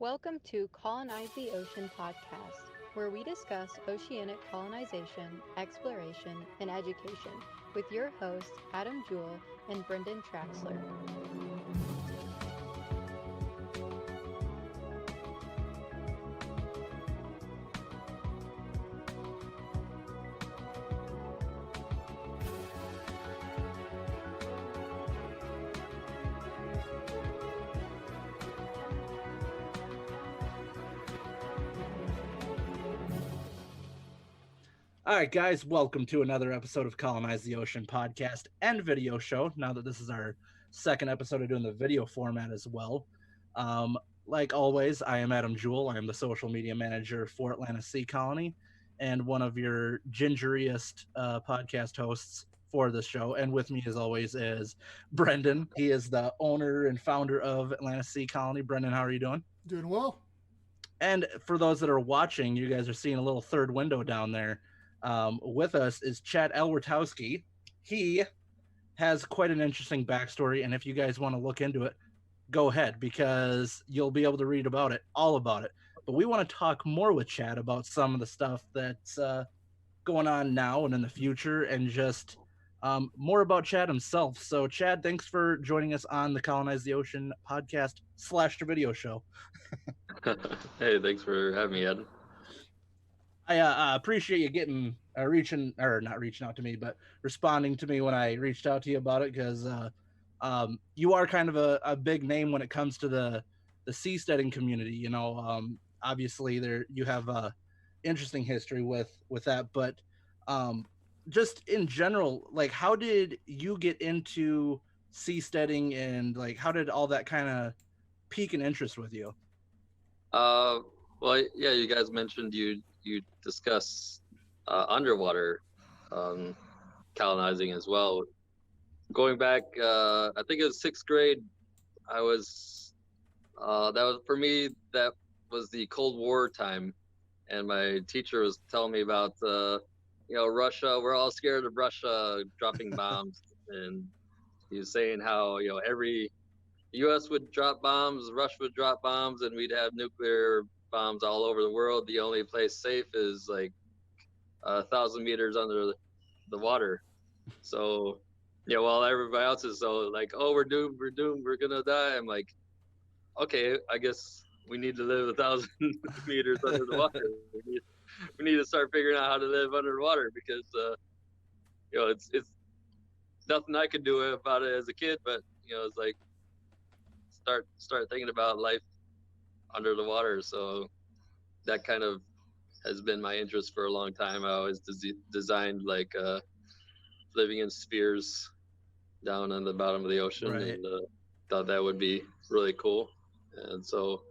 Welcome to Colonize the Ocean podcast, where we discuss oceanic colonization, exploration, and education with your hosts Adam Jewell and Brendan Traxler. All right, guys, welcome to another episode of Colonize the Ocean podcast and video show. Now that this is our second episode of doing the video format as well. Like always, I am Adam Jewell. I am the social media manager for Atlanta Sea Colony and one of your gingeriest podcast hosts for this show. And with me, as always, is Brendon. He is the owner and founder of Atlanta Sea Colony. Brendon, how are you doing? Doing well. And for those that are watching, you guys are seeing a little third window down there. With us is Chad Elwartowski. He has quite an interesting backstory, and if you guys want to look into it, go ahead, because you'll be able to read about it, all about it. But we want to talk more with Chad about some of the stuff that's going on now and in the future, and just more about Chad himself. So, Chad, thanks for joining us on the Colonize the Ocean podcast / video show. Hey, thanks for having me, Ed. I appreciate you getting not reaching out to me, but responding to me when I reached out to you about it, because you are kind of a big name when it comes to the seasteading community. You know, obviously there you have a interesting history with that, but just in general, like, how did you get into seasteading, and like how did all that kind of pique an interest with you? Well, yeah, you guys mentioned you discuss underwater colonizing as well. Going back, I think it was sixth grade. I was that was for me. That was the Cold War time, and my teacher was telling me about Russia. We're all scared of Russia dropping bombs, and he was saying how every U.S. would drop bombs, Russia would drop bombs, and we'd have nuclear bombs all over the world. The only place safe is like 1,000 meters under the water. So, while everybody else is so like, oh, we're doomed, we're gonna die. I'm like, okay, I guess we need to live 1,000 meters under the water. We need to start figuring out how to live underwater, because it's nothing I could do about it as a kid, but it's like start thinking about life under the water. So that kind of has been my interest for a long time. I always designed like living in spheres down on the bottom of the ocean, Right. and thought that would be really cool. And so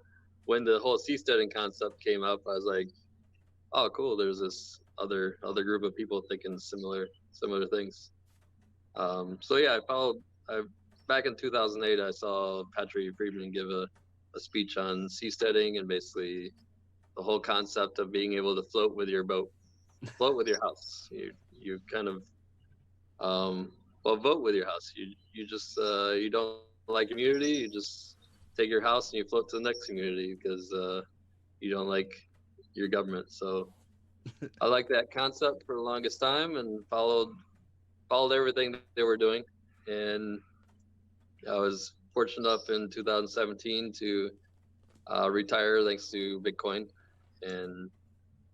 when the whole seasteading concept came up, I was like, oh, cool, there's this other group of people thinking similar things. So yeah, back in 2008, I saw Patrick Friedman give a speech on seasteading, and basically the whole concept of being able to float with your boat, float with your house. You kind of vote with your house. You just you don't like community, you just take your house and you float to the next community, because you don't like your government. So I liked that concept for the longest time, and followed everything that they were doing. And I was fortunate enough in 2017 to retire thanks to Bitcoin. And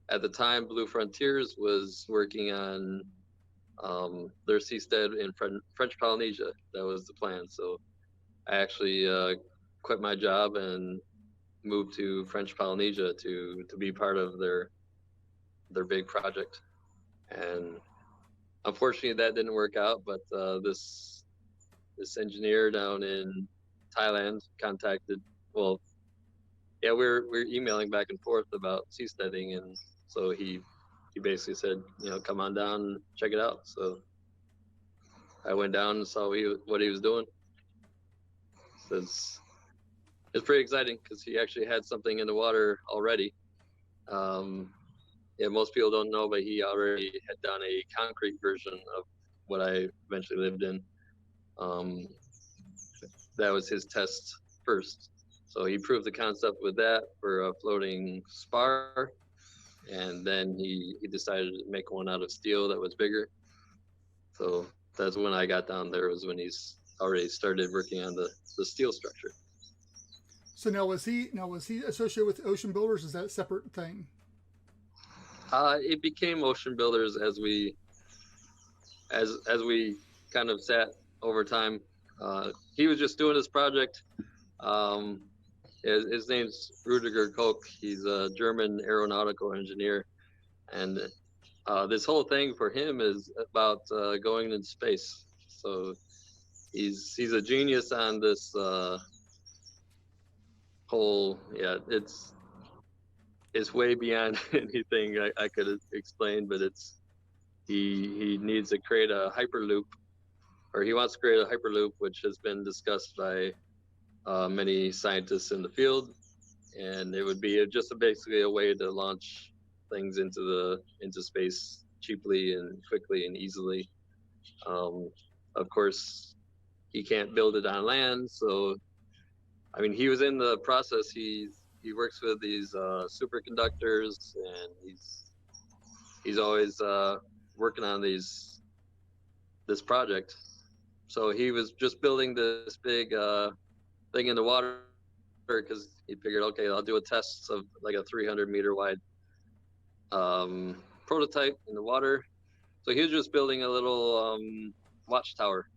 at the time, Blue Frontiers was working on their seastead in French Polynesia. That was the plan. So I actually quit my job and moved to French Polynesia to be part of their big project. And unfortunately, that didn't work out. But this engineer down in Thailand contacted. Well, yeah, we're emailing back and forth about seasteading, and so he basically said, come on down and check it out. So I went down and saw what he was doing. So it's pretty exciting, because he actually had something in the water already. Most people don't know, but he already had done a concrete version of what I eventually lived in. That was his test first. So he proved the concept with that for a floating spar, and then he decided to make one out of steel that was bigger. So that's when I got down there, was when he's already started working on the steel structure. So now was he associated with Ocean Builders? Is that a separate thing? It became Ocean Builders as we kind of sat over time. He was just doing his project. His name's Rudiger Koch. He's a German aeronautical engineer, and this whole thing for him is about going into space. So he's a genius on this whole. Yeah, it's way beyond anything I could explain, but he needs to create a hyperloop, or he wants to create a hyperloop, which has been discussed by many scientists in the field, and it would be just basically a way to launch things into space cheaply and quickly and easily. Of course, he can't build it on land, so I mean, he was in the process. He works with these superconductors, and he's always working on this project. So he was just building this big thing in the water because he figured, okay, I'll do a test of like a 300-meter wide prototype in the water. So he was just building a little watchtower,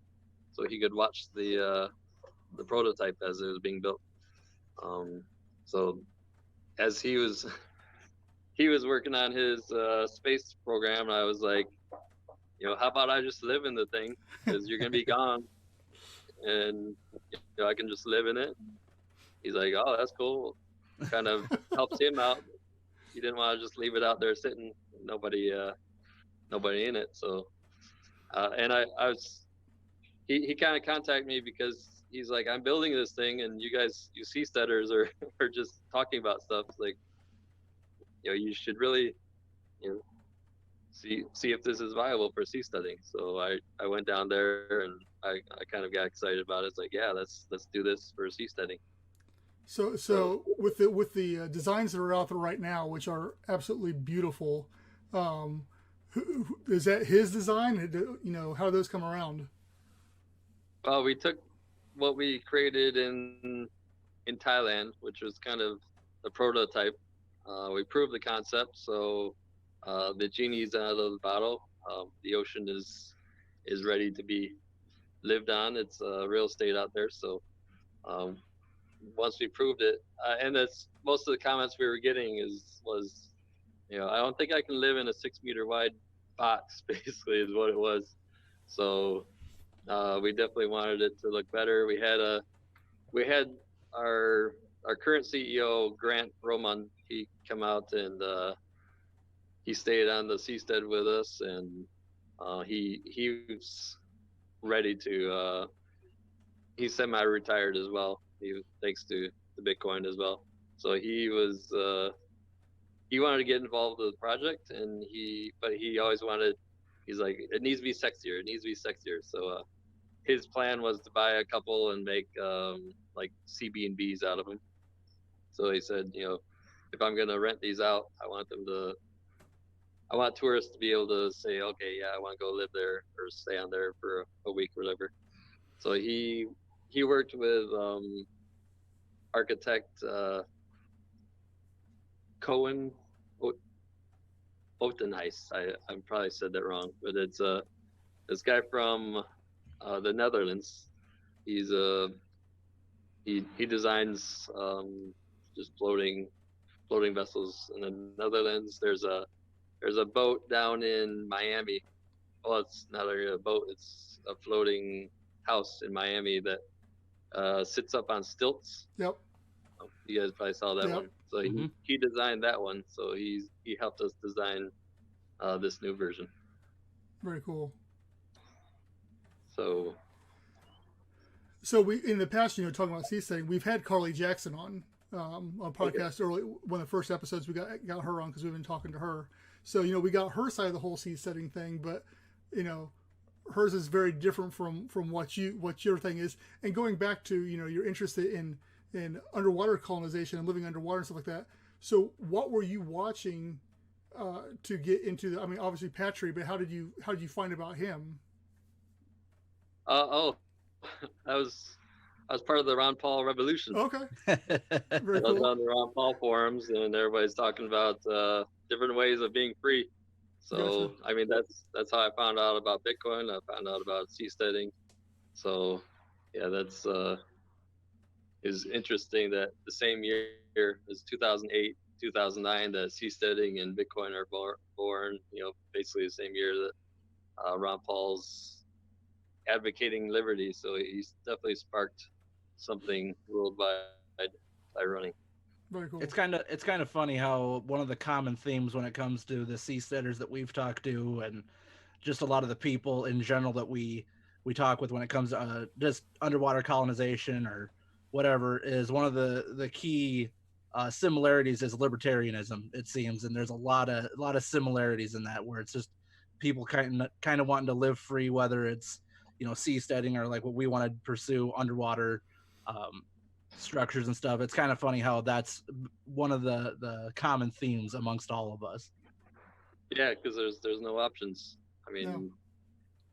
so he could watch the prototype as it was being built. So as he was working on his space program, I was like, how about I just live in the thing, because you're gonna be gone, and I can just live in it. He's like, oh, that's cool. Kind of helps him out. He didn't want to just leave it out there sitting, nobody in it. So and he kind of contacted me because he's like, I'm building this thing, and you Seasteaders are just talking about stuff. It's like, you should really, see if this is viable for seasteading. So I went down there, and I kind of got excited about it. It's like, yeah, let's do this for seasteading. So with the designs that are out there right now, which are absolutely beautiful, is that his design? How do those come around? Well, we took what we created in Thailand, which was kind of the prototype. We proved the concept, so the genie's out of the bottle. The ocean is ready to be lived on. It's real estate out there. So once we proved it, and that's most of the comments we were getting was, I don't think I can live in a 6-meter wide box, basically, is what it was. So we definitely wanted it to look better. We had our current CEO, Grant Roman. He come out, and he stayed on the Seastead with us, and he was ready to. He's semi-retired as well. Thanks to the Bitcoin as well. So he wanted to get involved with the project, but he always wanted. He's like, it needs to be sexier. It needs to be sexier. So his plan was to buy a couple and make like CB&Bs out of them. So he said, if I'm gonna rent these out, I want tourists to be able to say, okay, yeah, I want to go live there or stay on there for a week or whatever. So he worked with architect Cohen Otenhuis. I probably said that wrong, but it's this guy from the Netherlands. He's he designs just floating vessels in the Netherlands. There's a boat down in Miami. Well, it's not really a boat. It's a floating house in Miami that sits up on stilts. Yep. You guys probably saw that one. So he designed that one. So he helped us design this new version. Very cool. So we, in the past, talking about seasteading, we've had Carly Jackson on podcast early, one of the first episodes we got her on because we've been talking to her. So we got her side of the whole seasteading thing, but hers is very different from what your thing is. And going back to you're interested in and underwater colonization and living underwater and stuff like that. So what were you watching to get into the? I mean, obviously Patry, but how did you find about him? Oh, I was part of the Ron Paul revolution. Okay, very I was cool. on the Ron Paul forums, and everybody's talking about different ways of being free. So Gotcha. I mean, that's how I found out about Bitcoin. I found out about seasteading. So yeah, that's is interesting that the same year as 2008, 2009, that seasteading and Bitcoin are born. You know, basically the same year that Ron Paul's advocating liberty. So he's definitely sparked something worldwide by running. Very cool. It's kind of funny how one of the common themes when it comes to the seasteaders that we've talked to, and just a lot of the people in general that we talk with when it comes to just underwater colonization or whatever, is one of the key similarities is libertarianism, it seems, and there's a lot of similarities in that, where it's just people kind of wanting to live free, whether it's, you know, seasteading or like what we want to pursue, underwater structures and stuff. It's kind of funny how that's one of the common themes amongst all of us. Yeah, because there's no options. I mean,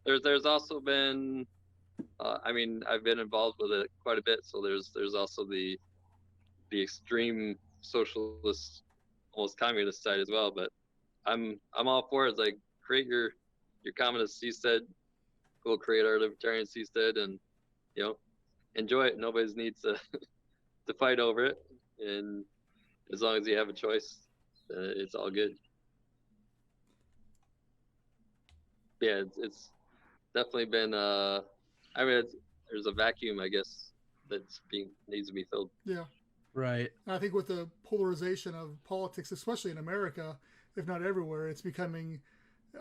No. there's also been, I mean, I've been involved with it quite a bit. So there's also the extreme socialist, almost communist side as well. But I'm all for it. It's like, create your communist seastead. We'll create our libertarian seastead, and you know, enjoy it. Nobody needs to to fight over it, and as long as you have a choice, it's all good. Yeah, it's definitely been. I mean, there's a vacuum, I guess, needs to be filled. Yeah. Right. And I think with the polarization of politics, especially in America, if not everywhere, it's becoming,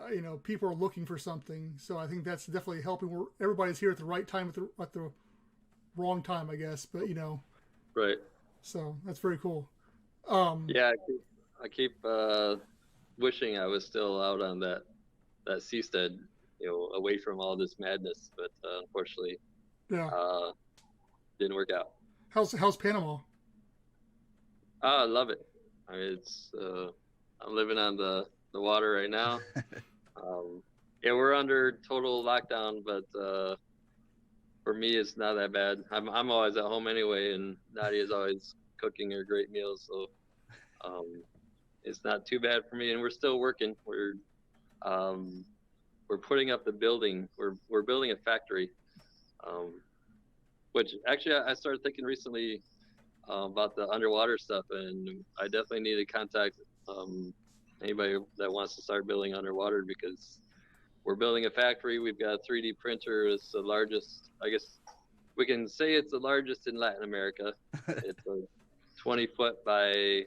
you know, people are looking for something. So I think that's definitely helping. Everybody's here at the right time at the wrong time, I guess. But you know, Right. so that's very cool. Yeah, I keep wishing I was still out on that seastead, you know, away from all this madness. But unfortunately, Yeah. Didn't work out. How's Panama? Oh, I love it. I mean, it's I'm living on the water right now. Yeah, we're under total lockdown, but for me, it's not that bad. I'm always at home anyway, and Nadia's always cooking her great meals, so it's not too bad for me. And we're still working. We're putting up the building. We're building a factory, which actually I started thinking recently about the underwater stuff, and I definitely need to contact anybody that wants to start building underwater, because we're building a factory. We've got a 3D printer. It's the largest, I guess we can say it's the largest in Latin America. It's a 20-foot by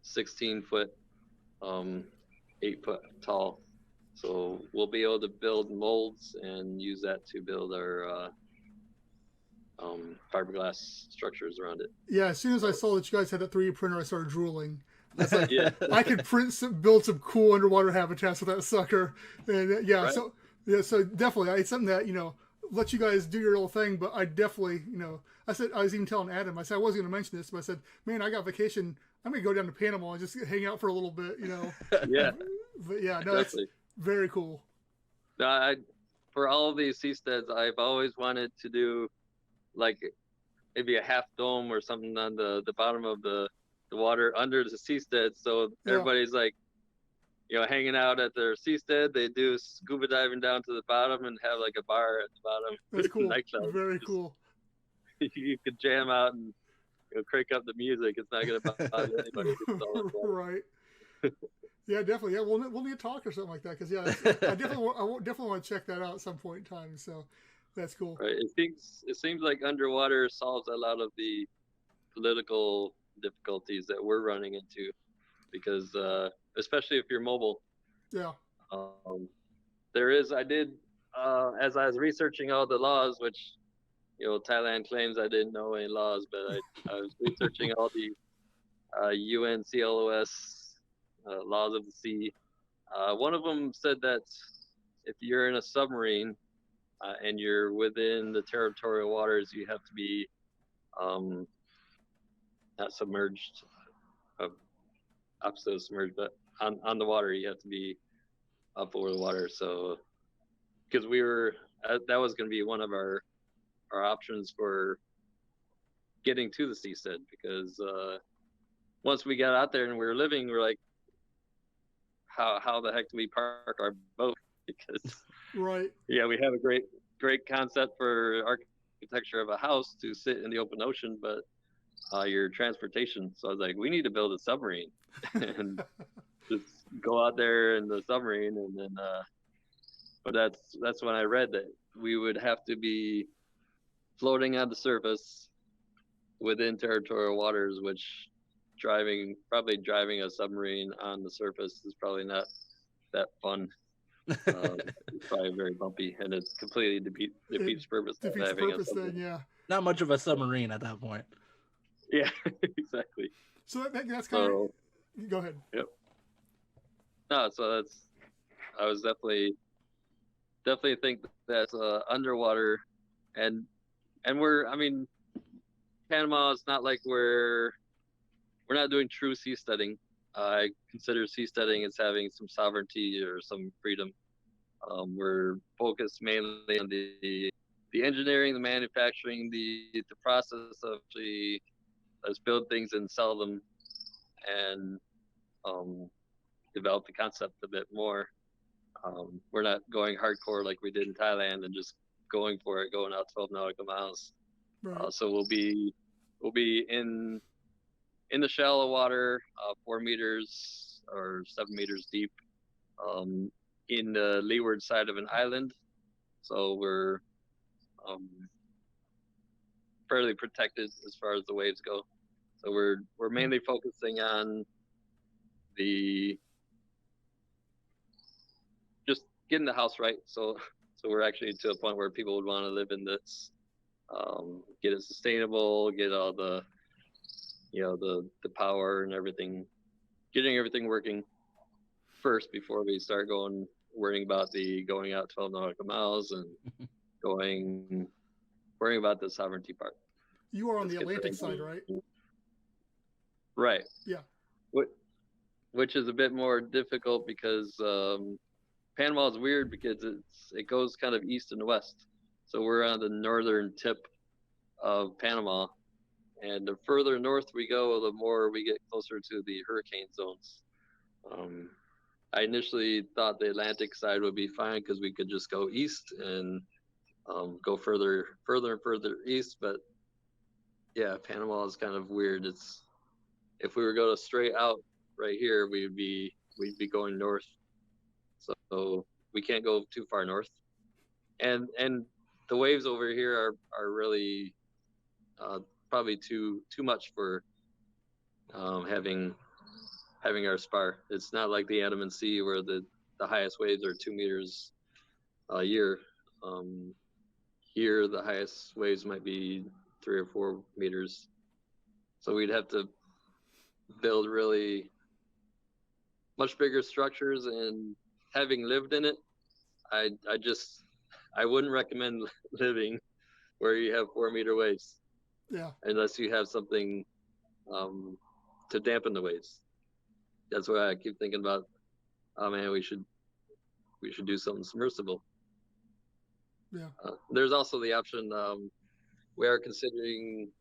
16-foot, 8-foot tall. So we'll be able to build molds and use that to build our fiberglass structures around it. Yeah, as soon as I saw that you guys had that 3D printer, I started drooling. That's like, Yeah. I could build some cool underwater habitats with that sucker. And yeah, Right. so definitely, it's something that, you know, let you guys do your little thing. But I definitely, you know, I was even telling Adam, I said I wasn't going to mention this, but I said, man, I got vacation. I'm going to go down to Panama and just hang out for a little bit, you know. Yeah. But yeah, no, Definitely. it's very cool. For all of these seasteads, I've always wanted to do like maybe a half dome or something on the bottom of the water under the seastead. So everybody's like, you know, hanging out at their seastead. They do scuba diving down to the bottom and have like a bar at the bottom. That's cool. Nightclub. Very cool. You could jam out and, you know, crank up the music. It's not going to bother anybody. Right. Yeah, definitely. Yeah, we'll need to talk or something like that, because I definitely want to check that out at some point in time. So that's cool. Right. It seems like underwater solves a lot of the political difficulties that we're running into, because especially if you're mobile. Yeah. I did as I was researching all the laws, which, you know, Thailand claims I didn't know any laws, but I was researching all the UNCLOS laws of the sea. One of them said that if you're in a submarine and you're within the territorial waters, you have to be not submerged, opposite of submerged, but on the water, you have to be up over the water. So, because that was going to be one of our options for getting to the seastead, because once we got out there and we were living, we're like, how the heck do we park our boat? Because right, yeah, we have a great concept for architecture of a house to sit in the open ocean, but your transportation. So I was like, we need to build a submarine and just go out there in the submarine, and then but that's when I read that we would have to be floating on the surface within territorial waters, which probably driving a submarine on the surface is probably not that fun. It's probably very bumpy, and it completely defeats purpose of defeats the having purpose a submarine. then, yeah. Not much of a submarine at that point. Yeah, exactly. So that's kind of. Go ahead. Yep. No, so I was definitely think that's underwater, and I mean, Panama is not like we're not doing true seasteading. I consider seasteading as having some sovereignty or some freedom. We're focused mainly on the engineering, the manufacturing, the process of actually let's build things and sell them, and develop the concept a bit more. We're not going hardcore like we did in Thailand and just going for it, going out 12 nautical miles. Right. So we'll be in the shallow water, 4 meters or 7 meters deep, in the leeward side of an island. So we're fairly protected as far as the waves go. So we're mainly focusing on just getting the house right. So we're actually to a point where people would want to live in this, get it sustainable, get all the the power and everything, getting everything working first before we start worrying about going out 12 nautical miles and worrying about the sovereignty part. You are on the Atlantic side, right? Right. Yeah. Which is a bit more difficult because Panama is weird because it goes kind of east and west. So we're on the northern tip of Panama, and the further north we go, the more we get closer to the hurricane zones. I initially thought the Atlantic side would be fine because we could just go east and go further and further east. But yeah, Panama is kind of weird. If we were going straight out right here, we'd be going north. So we can't go too far north. And the waves over here are really probably too much for having our spar. It's not like the Andaman Sea where the highest waves are 2 meters a year. Here the highest waves might be 3 or 4 meters. So we'd have to build really much bigger structures, and having lived in it, I wouldn't recommend living where you have 4 meter waves. Yeah. Unless you have something to dampen the waves. That's why I keep thinking about, oh man, we should do something submersible. Yeah. There's also the option, we are considering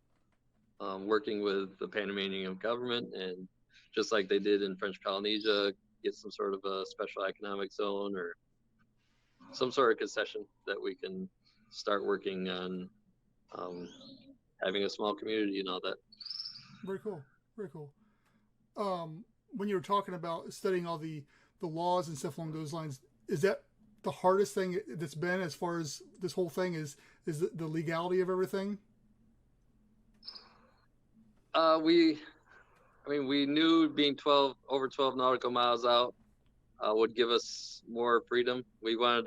working with the Panamanian government, and just like they did in French Polynesia, get some sort of a special economic zone or some sort of concession that we can start working on having a small community and all that. Very cool. Very cool. When you were talking about studying all the laws and stuff along those lines, is that the hardest thing that's been as far as this whole thing is the legality of everything? We knew being over 12 nautical miles out would give us more freedom. We wanted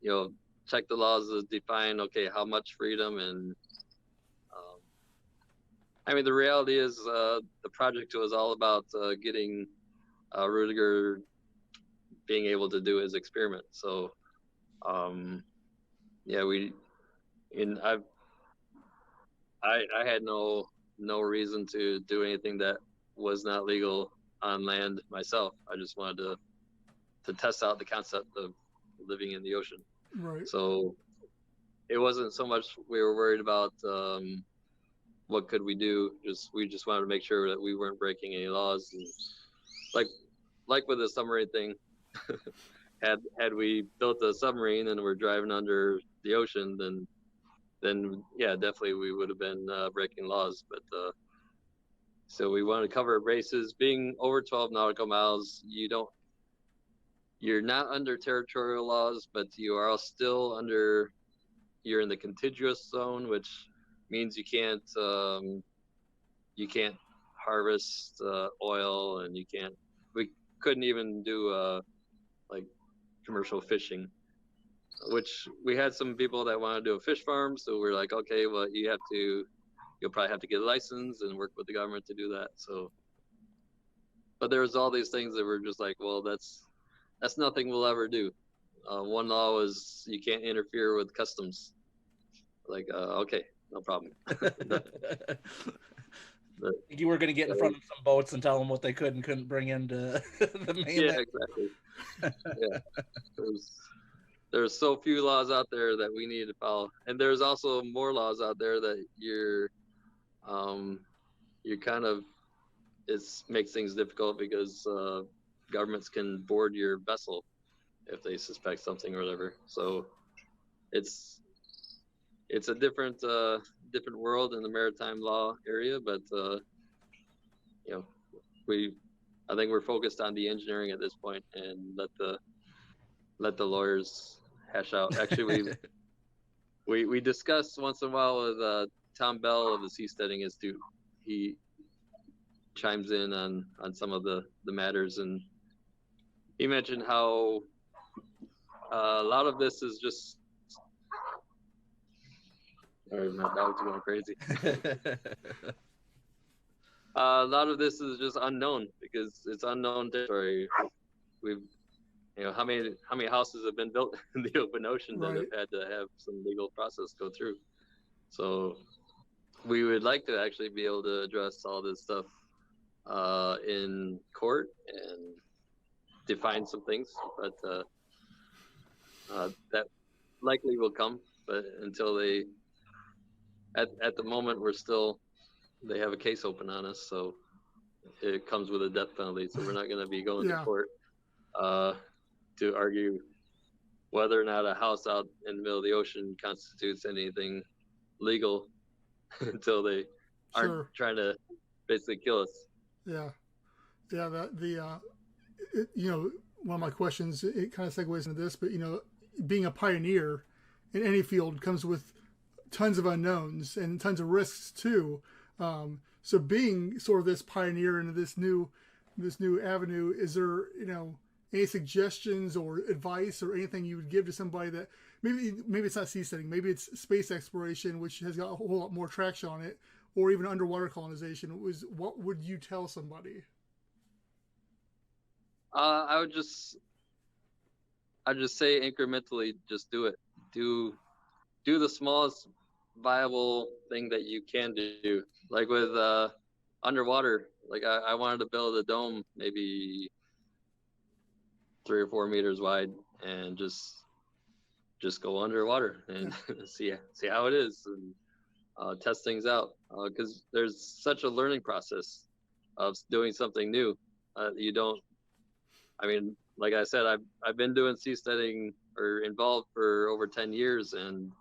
to, check the laws to define, okay, how much freedom. And the reality is the project was all about getting Rudiger being able to do his experiment. So, I had no no reason to do anything that was not legal on land myself. I just wanted to test out the concept of living in the ocean. Right. So it wasn't so much we were worried about what could we do. We just wanted to make sure that we weren't breaking any laws. And like with the submarine thing, had we built a submarine and we're driving under the ocean, then yeah, definitely we would have been breaking laws. But so we wanted to cover races. Being over 12 nautical miles, you're not under territorial laws, but you are still you're in the contiguous zone, which means you can't harvest oil, and we couldn't even do like commercial fishing, which we had some people that want to do a fish farm. So we're like, okay, well, you'll probably have to get a license and work with the government to do that. So, but there's all these things that were just like, well, that's nothing we'll ever do. One law was you can't interfere with customs. Like, okay, no problem. You were going to get in front of some boats and tell them what they could and couldn't bring into the mainland. Yeah, exactly. Yeah, there's so few laws out there that we need to follow, and there's also more laws out there that you're kind of makes things difficult because governments can board your vessel if they suspect something or whatever. So it's a different world in the maritime law area, but I think we're focused on the engineering at this point, and let the lawyers hash out. Actually, we discuss once in a while with Tom Bell of the Seasteading Institute. He chimes in on some of the matters, and he mentioned how a lot of this is just. Sorry, my dog's going crazy. A lot of this is just unknown because it's unknown territory. How many houses have been built in the open ocean that have had to have some legal process go through. So we would like to actually be able to address all this stuff in court and define some things, but that likely will come. But until at the moment, they have a case open on us, so it comes with a death penalty. So we're not going to be going to court to argue whether or not a house out in the middle of the ocean constitutes anything legal until they aren't trying to basically kill us. Yeah. One of my questions, it kind of segues into this, but being a pioneer in any field comes with tons of unknowns and tons of risks too. So being sort of this pioneer into this new avenue, is there any suggestions or advice or anything you would give to somebody that maybe it's not seasteading, maybe it's space exploration, which has got a whole lot more traction on it, or even underwater colonization? What would you tell somebody? I'd just say incrementally, just do it. Do the smallest viable thing that you can do. Like with underwater, like I wanted to build a dome maybe 3 or 4 meters wide and just go underwater and see how it is and test things out, because there's such a learning process of doing something new. Like I said, I've been doing seasteading or involved for over 10 years, and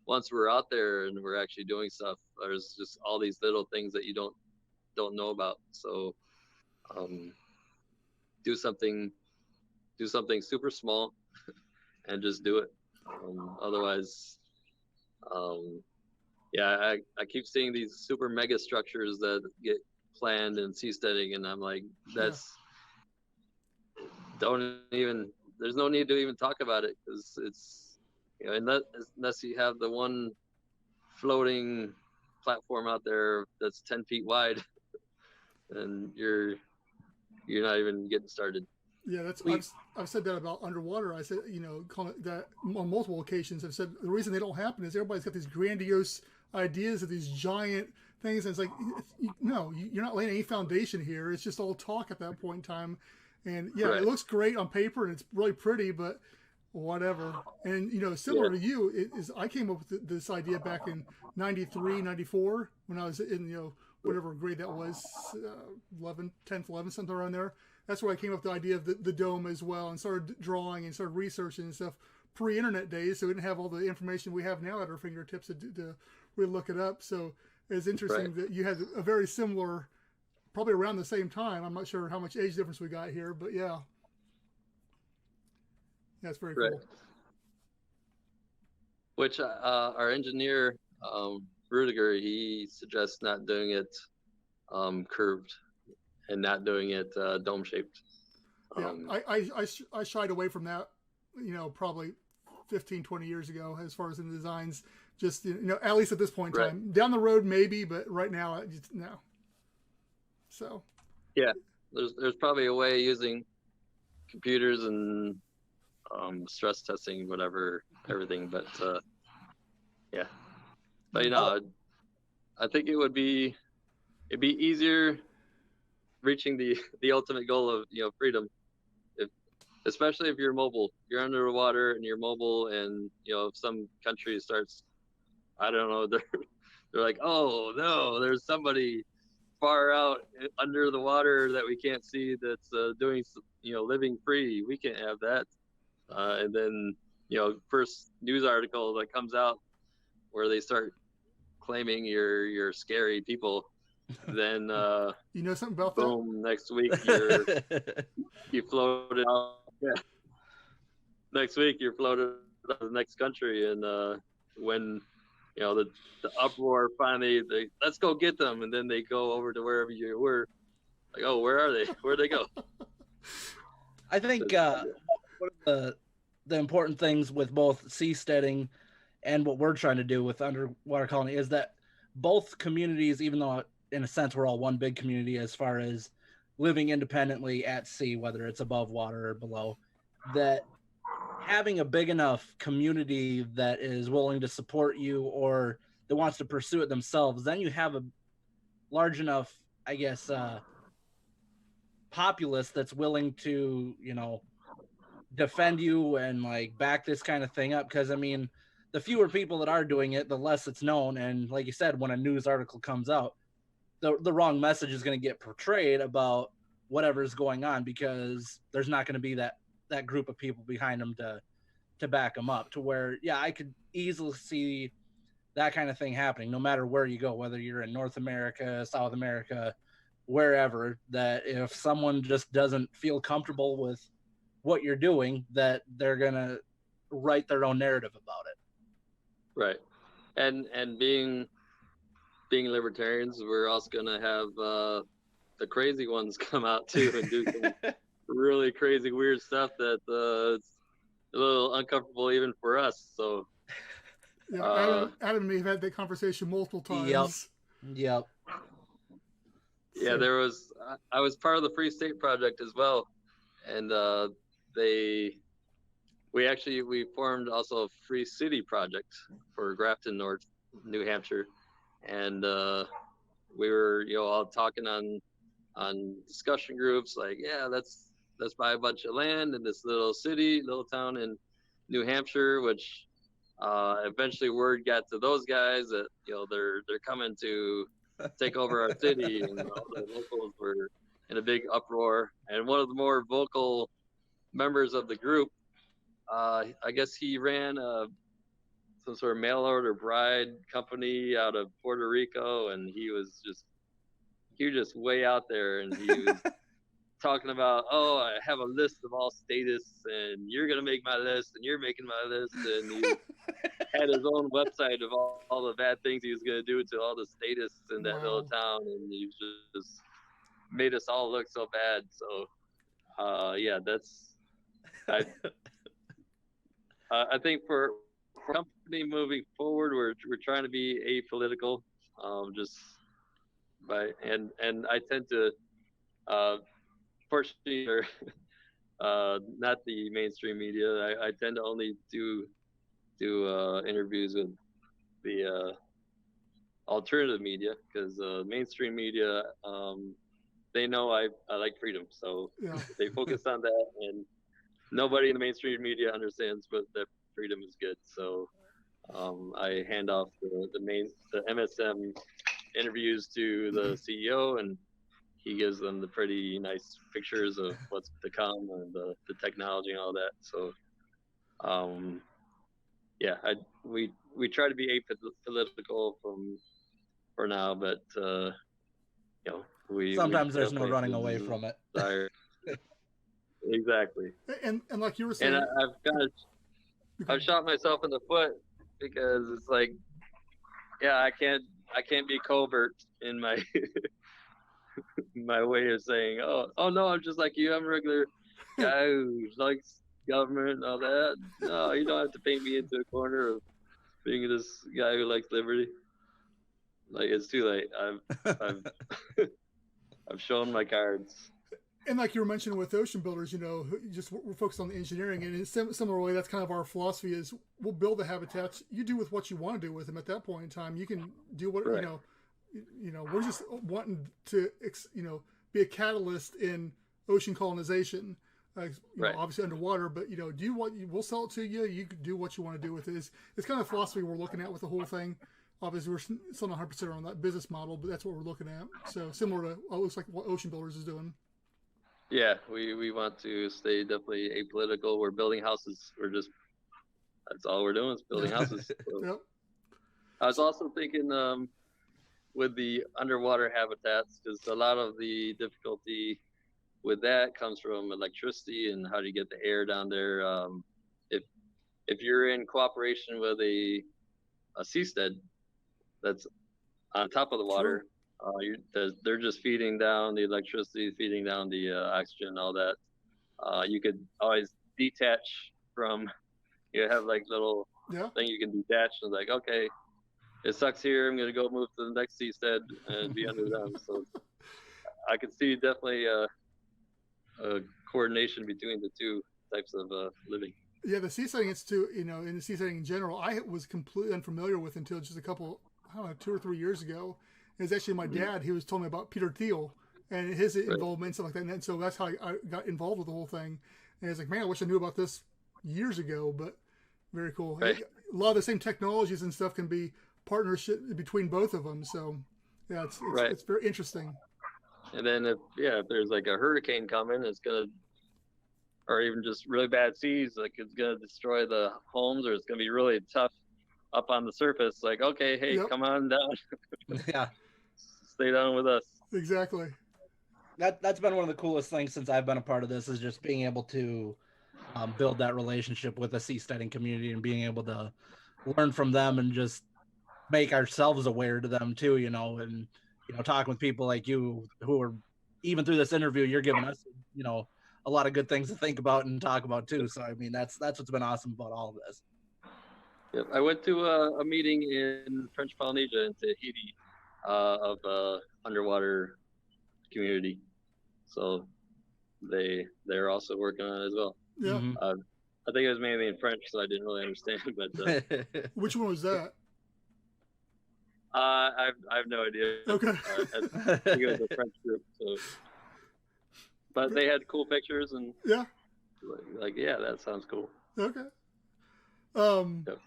once we're out there and we're actually doing stuff, there's just all these little things that you don't know about. So do something super small and just do it. Otherwise, I keep seeing these super mega structures that get planned in seasteading, and I'm like, there's no need to even talk about it, because it's, unless you have the one floating platform out there that's 10 feet wide, and you're not even getting started. Yeah, I've said that about underwater. I said, that on multiple occasions. I've said the reason they don't happen is everybody's got these grandiose ideas of these giant things. And it's like, no, you're not laying any foundation here. It's just all talk at that point in time. And yeah, Right. it looks great on paper and it's really pretty, but whatever. And, similar to you, I came up with this idea back in 93, 94 when I was in, whatever grade that was, 10th, 11th, something around there. That's where I came up with the idea of the dome as well, and started drawing and started researching and stuff pre-internet days, so we didn't have all the information we have now at our fingertips to really look it up. So it's interesting that you had a very similar, probably around the same time. I'm not sure how much age difference we got here, but yeah. That's very cool. Which our engineer, Rudiger, he suggests not doing it curved and not doing it dome shaped. Yeah, I shied away from that, probably 15, 20 years ago, as far as in the designs, just, at least at this point in time. Down the road, maybe, but right now, no. So. Yeah, there's probably a way using computers and stress testing, whatever, everything, but yeah. But I think it'd be easier reaching the ultimate goal of freedom, especially if you're mobile. You're under the water and you're mobile, and if some country starts, I don't know, they're like, oh no, there's somebody far out under the water that we can't see that's doing living free. We can't have that. And then first news article that comes out where they start claiming you're scary people, then something about boom, that? next week you floated out. Yeah. Next week you're floated out to the next country, and when the uproar finally, let's go get them, and then they go over to wherever you were, like, oh, where are they? Where'd they go? I think one of the important things with both seasteading and what we're trying to do with underwater colony is that both communities, even though in a sense we're all one big community as far as living independently at sea, whether it's above water or below, that having a big enough community that is willing to support you or that wants to pursue it themselves, then you have a large enough, I guess, populace that's willing to, defend you and like back this kind of thing up. Because I mean, the fewer people that are doing it, the less it's known. And like you said, when a news article comes out, the wrong message is going to get portrayed about whatever's going on, because there's not going to be that group of people behind them to back them up, to where, yeah, I could easily see that kind of thing happening no matter where you go, whether you're in North America, South America, wherever, that if someone just doesn't feel comfortable with what you're doing, that they're going to write their own narrative about it. Right. And being libertarians, we're also going to have the crazy ones come out too and do some really crazy, weird stuff that it's a little uncomfortable even for us. So yeah, Adam and me have had that conversation multiple times. Yep. Yeah, I was part of the Free State Project as well, and we formed also a Free City Project for Grafton, North New Hampshire, and we were all talking on discussion groups, like, yeah, let's buy a bunch of land in this little town in New Hampshire, which eventually word got to those guys that they're coming to take over our city, and all the locals were in a big uproar. And one of the more vocal members of the group, I guess he ran some sort of mail order bride company out of Puerto Rico, and he was just way out there, and he was talking about, oh, I have a list of all statists, and you're gonna make my list, and you're making my list, and he had his own website of all the bad things he was gonna do to all the statists in that little town, and he just made us all look so bad. So yeah, that's I think for company moving forward, we're trying to be apolitical, and I tend to fortunately, not the mainstream media. I tend to only do interviews with the alternative media, because mainstream media, they know I like freedom, so Yeah. they focus on that, and nobody in the mainstream media understands what that freedom is good. So I hand off the MSM interviews to the CEO, and he gives them the pretty nice pictures of what's to come and the technology and all that. So yeah, we try to be apolitical for now, but you know, Sometimes we there's no definitely running away from it. Exactly. And like you were saying, And I've shot myself in the foot, because it's like, yeah, I can't be covert in my my way of saying, oh no, I'm just like you, I'm a regular guy who likes government and all that. No, you don't have to paint me into a corner of being this guy who likes liberty. Like, it's too late. I've I've shown my cards. and like you were mentioning with ocean builders, you know, just we're focused on the engineering, and in a similar way, that's kind of our philosophy: is we'll build the habitats. You do with what you want to do with them at that point in time. You can do what Right. You know. We're just wanting to, be a catalyst in ocean colonization. Right. Obviously underwater, but do what we'll sell it to you. You can do what you want to do with it. It's kind of philosophy we're looking at with the whole thing. Obviously, we're still not 100% on that business model, but that's what we're looking at. So similar to it looks like what Ocean Builders is doing. Yeah, we want to stay definitely apolitical. We're building houses. That's all we're doing is building houses. So. Yep. I was also thinking with the underwater habitats, because a lot of the difficulty with that comes from electricity and how do you get the air down there. If you're in cooperation with a seastead that's on top of the water, they're just feeding down the electricity, feeding down the oxygen, all that. You could always detach from. You have like little thing you can detach, and like, okay, it sucks here. I'm gonna go move to the next seastead and be under them. So I could see definitely a coordination between the two types of living. Yeah, the Seasteading Institute, in the seasteading in general, I was completely unfamiliar with until just 2 or 3 years ago. It was actually my dad. He was telling me about Peter Thiel and his involvement and stuff like that. And so that's how I got involved with the whole thing. And it's like, man, I wish I knew about this years ago, but very cool. Right. A lot of the same technologies and stuff can be partnership between both of them. So yeah, it's very interesting. And then if there's like a hurricane coming, it's gonna, or even just really bad seas, like it's gonna destroy the homes, or it's gonna be really tough up on the surface. Like, okay, hey, come on down. Yeah. Stay down with us. Exactly. That's been one of the coolest things since I've been a part of this, is just being able to build that relationship with the seasteading community and being able to learn from them and just make ourselves aware to them too, and talking with people like you who are, even through this interview, you're giving us a lot of good things to think about and talk about too. So I mean, that's what's been awesome about all of this. Yep. I went to a meeting in French Polynesia in Tahiti of underwater community, so they're also working on it as well. Yeah. Mm-hmm. I think it was mainly in French, so I didn't really understand. But which one was that? I have no idea. Okay. I think it was a French group. So, but they had cool pictures and like that sounds cool. Okay. Yep.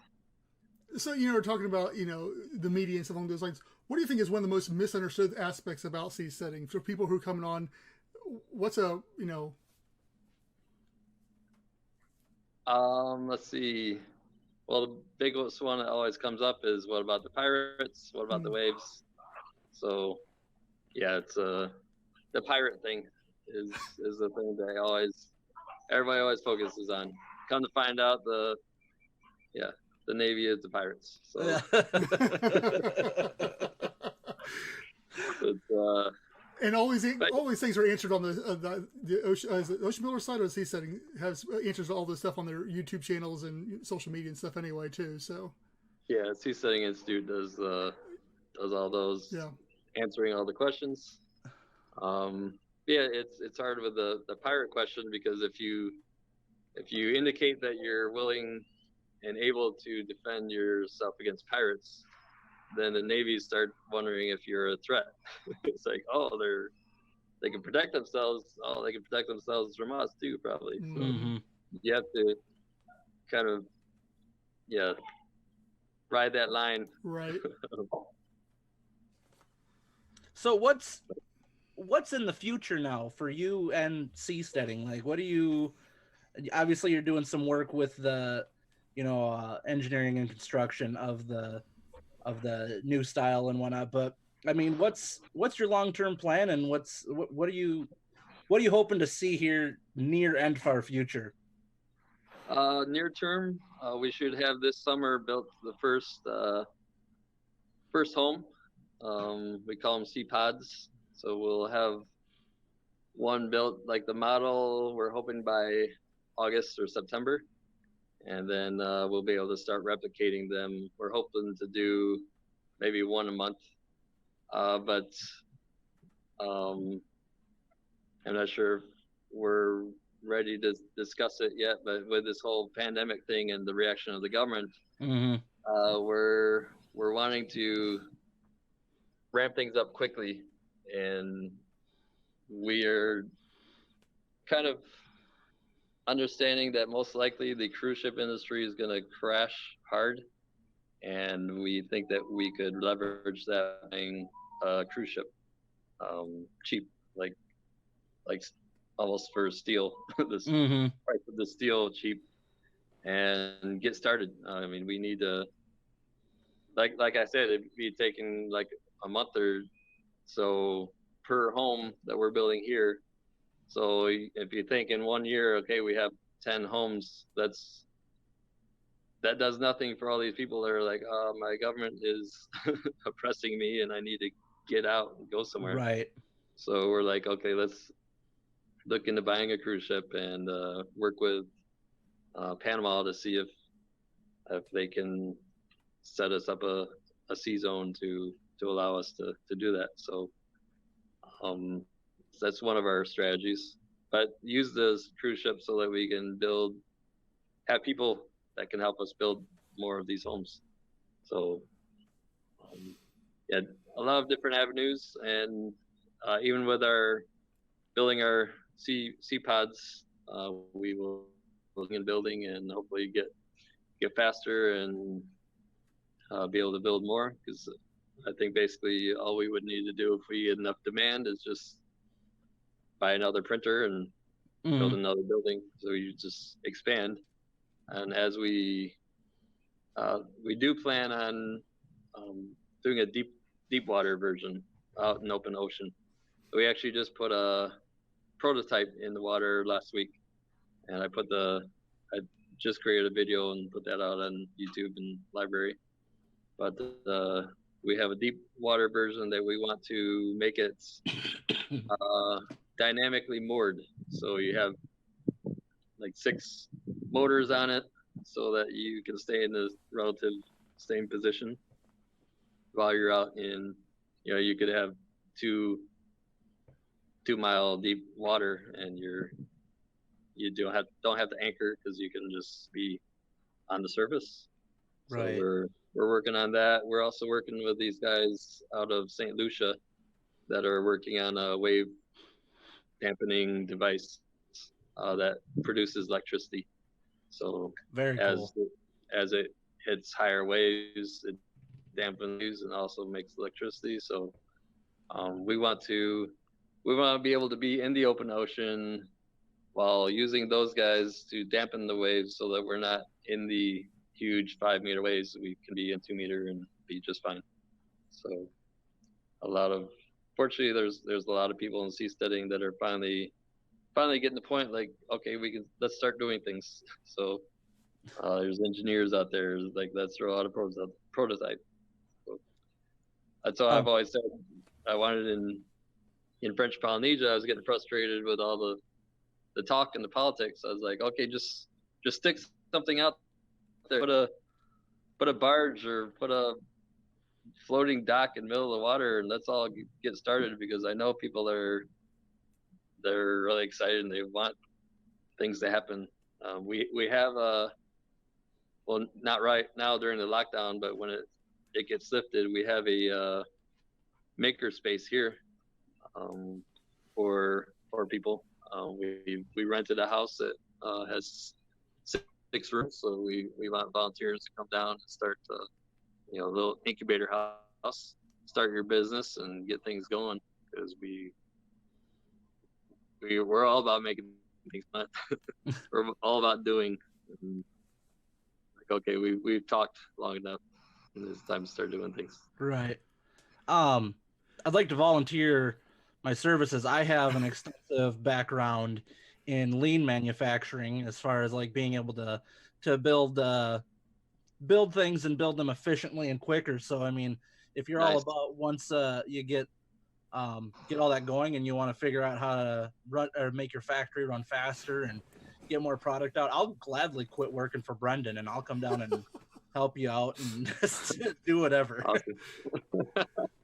So we're talking about the media and stuff along those lines. What do you think is one of the most misunderstood aspects about seasteading for people who are coming on? What's let's see. Well, the biggest one that always comes up is, what about the pirates? What about the waves? So, yeah, it's the pirate thing is the thing that everybody always focuses on. Come to find out, the Navy is the pirates. So it's and all these things are answered on the ocean. Is it Ocean Builder side, or the Seasteading has answers to all this stuff on their YouTube channels and social media and stuff anyway too. So yeah, Seasteading Institute does all those, answering all the questions. It's hard with the pirate question, because if you indicate that you're willing and able to defend yourself against pirates, then the Navy start wondering if you're a threat. It's like, oh, they can protect themselves. Oh, they can protect themselves from us too, probably. So Mm-hmm. you have to kind of, yeah, ride that line. Right. So what's in the future now for you and seasteading? Like, what do you? Obviously, you're doing some work with the, engineering and construction of the new style and whatnot. But I mean, what's your long-term plan, and what are you hoping to see here near and far future? Near term, we should have this summer built the first home. We call them sea pods. So we'll have one built like the model. We're hoping by August or September, and then we'll be able to start replicating them. We're hoping to do maybe one a month, but I'm not sure if we're ready to discuss it yet. But with this whole pandemic thing and the reaction of the government, Mm-hmm. we're wanting to ramp things up quickly, and we are kind of understanding that most likely the cruise ship industry is going to crash hard, and we think that we could leverage that buying a cruise ship cheap, like almost for steel, this Mm-hmm. price of the steel cheap, and get started. I mean, we need to, like I said, it'd be taking like a month or so per home that we're building here. So if you think in 1 year, okay, we have 10 homes, that does nothing for all these people that are like, oh, my government is oppressing me and I need to get out and go somewhere. Right. So we're like, okay, let's look into buying a cruise ship and work with Panama to see if they can set us up a sea zone to allow us to do that. So that's one of our strategies. But use this cruise ship so that we can have people that can help us build more of these homes. So yeah, a lot of different avenues, and even with our building our sea pods, we will begin building and hopefully get faster and be able to build more, because I think basically all we would need to do if we get enough demand is just buy another printer and build another building. So you just expand. And as we do plan on doing a deep water version out in open ocean. So we actually just put a prototype in the water last week, and I just created a video and put that out on YouTube and library. But we have a deep water version that we want to make it dynamically moored. So you have like 6 motors on it so that you can stay in the relative same position while you're out in, you could have 2 mile deep water, and you don't have to anchor because you can just be on the surface. Right. So we're working on that. We're also working with these guys out of St. Lucia that are working on a wave dampening device that produces electricity. So Very cool. As it hits higher waves, it dampens waves and also makes electricity. So we want to be able to be in the open ocean while using those guys to dampen the waves, so that we're not in the huge 5-meter waves. We can be in 2-meter and be just fine. So fortunately, there's a lot of people in seasteading that are finally getting the point, like, okay, let's start doing things. So there's engineers out there, like, let's throw out a prototype. So that's all I've always said. I wanted in French Polynesia. I was getting frustrated with all the talk and the politics. I was like, okay, just stick something out there, put a barge or put a floating dock in the middle of the water, and let's all get started, because I know people they're really excited and they want things to happen. We have well, not right now during the lockdown, but when it gets lifted, we have a maker space here for people. We rented a house that has 6 rooms, so we want volunteers to come down and start a little incubator house, start your business and get things going, because we're all about making things fun. We're all about doing. And okay, we've talked long enough, and it's time to start doing things. Right. I'd like to volunteer my services. I have an extensive background in lean manufacturing, as far as like being able to build things and build them efficiently and quicker. So I mean, if you're all Nice. about, once you get all that going and you want to figure out how to run or make your factory run faster and get more product out, I'll gladly quit working for Brendon and I'll come down and help you out and just do whatever. Awesome.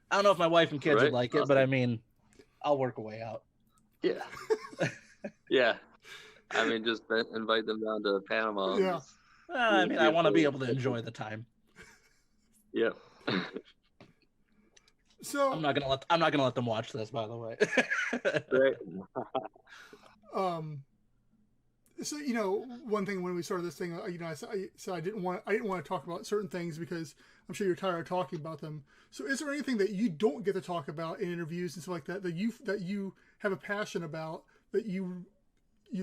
I don't know if my wife and kids would like it, Awesome. but I mean, I'll work a way out. Yeah. Yeah. I mean, just invite them down to Panama. Yeah. I mean, I want to be able to enjoy the time. Yeah. So I'm not gonna let them watch this, by the way. Right. So one thing when we started this thing, I said I didn't want to talk about certain things because I'm sure you're tired of talking about them. So is there anything that you don't get to talk about in interviews and stuff like that that you have a passion about, that you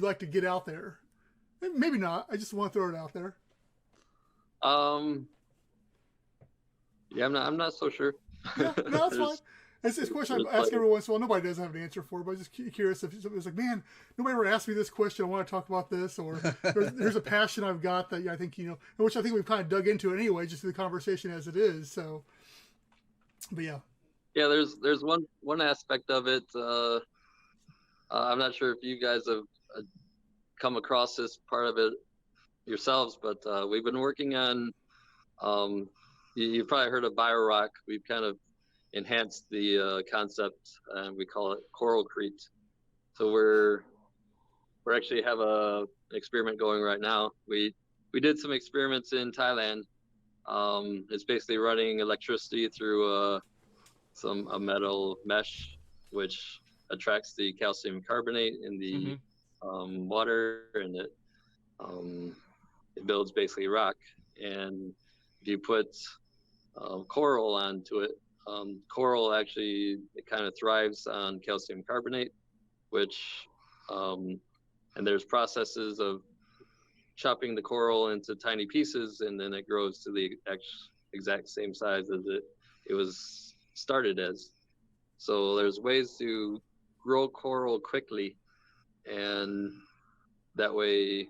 like to get out there? Maybe not. I just want to throw it out there. Yeah, I'm not so sure. Yeah, no, that's fine. It's a question I ask every once in a while. Nobody doesn't have an answer for it, but I'm just curious if somebody's like, man, nobody ever asked me this question. I want to talk about this, or there's a passion I've got that I think, which I think we've kind of dug into it anyway, just through the conversation as it is. So, but yeah. Yeah, there's one aspect of it. I'm not sure if you guys have come across this part of it yourselves, but we've been working on. You've probably heard of BioRock. We've kind of enhanced the concept, and we call it Coralcrete. So we're actually have an experiment going right now. We did some experiments in Thailand. It's basically running electricity through a metal mesh, which attracts the calcium carbonate in the water, and it builds basically rock. And if you put coral onto it, coral actually, it kind of thrives on calcium carbonate, which and there's processes of chopping the coral into tiny pieces, and then it grows to the exact same size as it was started as. So there's ways to grow coral quickly, and that way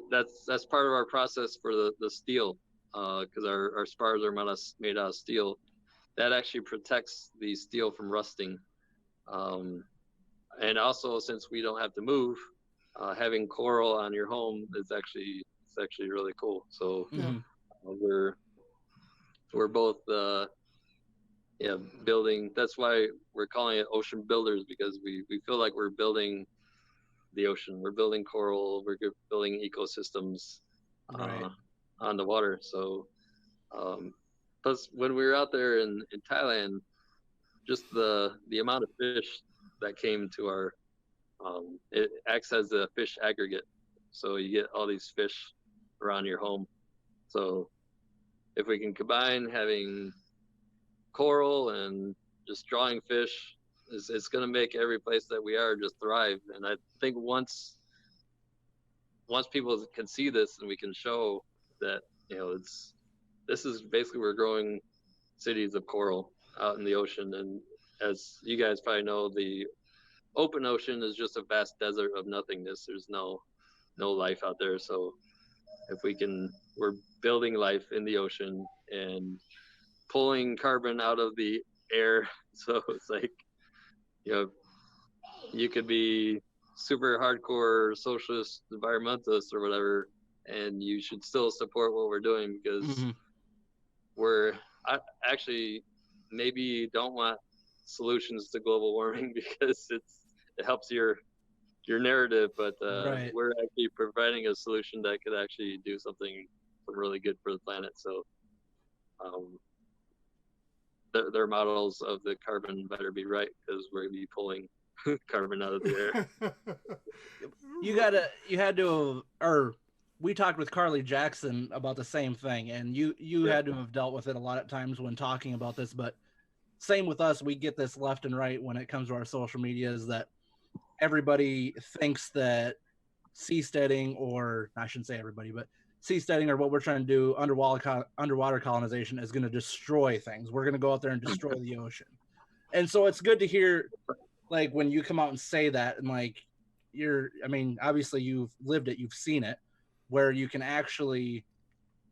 that's part of our process for the steel, because our spars are made out of steel. That actually protects the steel from rusting, and also, since we don't have to move, having coral on your home is actually really cool. So we're both building. That's why we're calling it ocean builders, because we feel like we're building the ocean. We're building coral. We're building ecosystems on the water. So plus, when we were out there in Thailand, just the amount of fish that came to our it acts as a fish aggregate. So you get all these fish around your home. So if we can combine having coral and just drawing fish, it's going to make every place that we are just thrive. And I think once people can see this, and we can show that this is basically, we're growing cities of coral out in the ocean. And as you guys probably know, the open ocean is just a vast desert of nothingness. There's no life out there. So if we're building life in the ocean and pulling carbon out of the air. So it's like, you could be super hardcore socialist environmentalist or whatever, and you should still support what we're doing, because I actually maybe don't want solutions to global warming, because it helps your narrative, but we're actually providing a solution that could actually do something something really good for the planet. So their models of the carbon better be right, because we're going to be pulling carbon out of the air. We talked with Carly Jackson about the same thing, and you had to have dealt with it a lot of times when talking about this, but same with us. We get this left and right when it comes to our social media, is that everybody thinks that seasteading, or I shouldn't say everybody, but seasteading, or what we're trying to do, underwater colonization, is going to destroy things. We're going to go out there and destroy the ocean. And so it's good to hear, like, when you come out and say that, and like, obviously you've lived it, you've seen it, where you can actually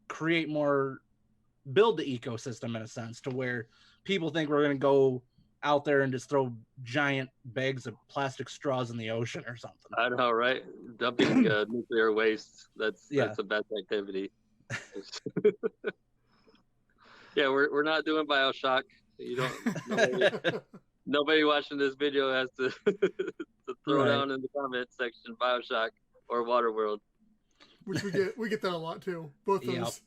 build the ecosystem in a sense, to where people think we're going to go out there and just throw giant bags of plastic straws in the ocean or something. I know, right? Dumping nuclear waste, that's a bad activity. Yeah, we're not doing BioShock. You don't. Nobody watching this video has to throw down in the comment section BioShock or Waterworld. Which we get that a lot too. Both those.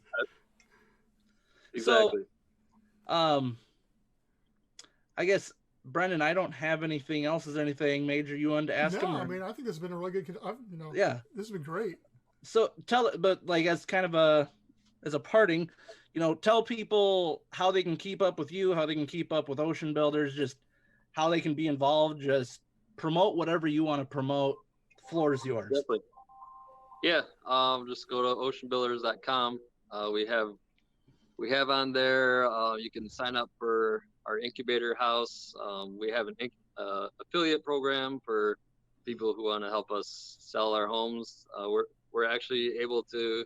Exactly. So, I guess, Brendon, I don't have anything else. Is there anything major you wanted to ask him? No, I mean, I think this has been a really good. Yeah, this has been great. So but like, as kind of as a parting, tell people how they can keep up with you, how they can keep up with Ocean Builders, just how they can be involved. Just promote whatever you want to promote. The floor is yours. Definitely. Yeah. Just go to oceanbuilders.com. We have on there. You can sign up for our incubator house. We have an affiliate program for people who want to help us sell our homes. We're actually able to.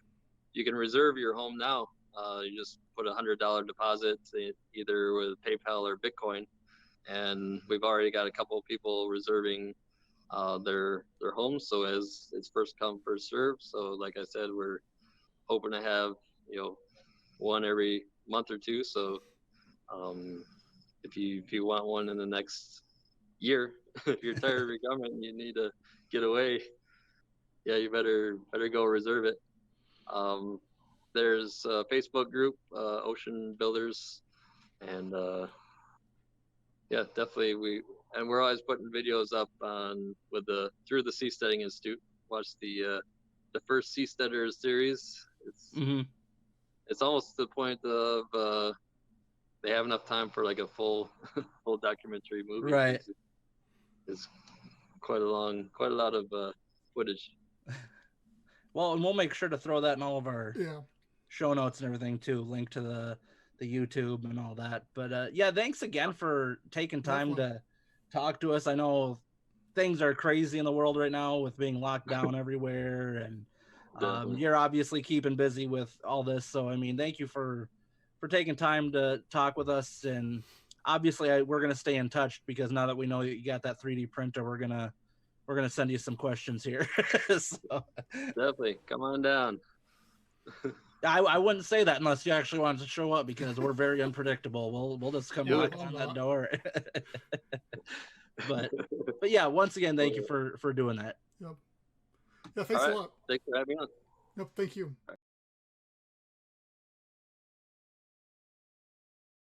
You can reserve your home now. You just put $100 deposit, either with PayPal or Bitcoin, and we've already got a couple of people reserving their homes. So as it's first come, first serve. So like I said, we're hoping to have one every month or two. So if you want one in the next year, if you're tired of your government and you need to get away, you better go reserve it. There's a Facebook group, Ocean Builders, and definitely we're always putting videos up through the Seasteading Institute. Watch the first Seasteaders series. It's almost to the point of they have enough time for like a full documentary movie. Right. It's quite a lot of footage. Well, and we'll make sure to throw that in all of our show notes and everything too. Link to the YouTube and all that. But thanks again for taking time to talk to us. I know things are crazy in the world right now with being locked down everywhere, and you're obviously keeping busy with all this. So I mean, thank you for taking time to talk with us. And obviously we're going to stay in touch, because now that we know you got that 3D printer, we're going to send you some questions here. So, definitely come on down. I wouldn't say that unless you actually wanted to show up, because we're very unpredictable. We'll just come knocking on that door. but once again, thank you for doing that. Yep. Yeah, thanks a lot. Thanks for having me on. Yep, thank you.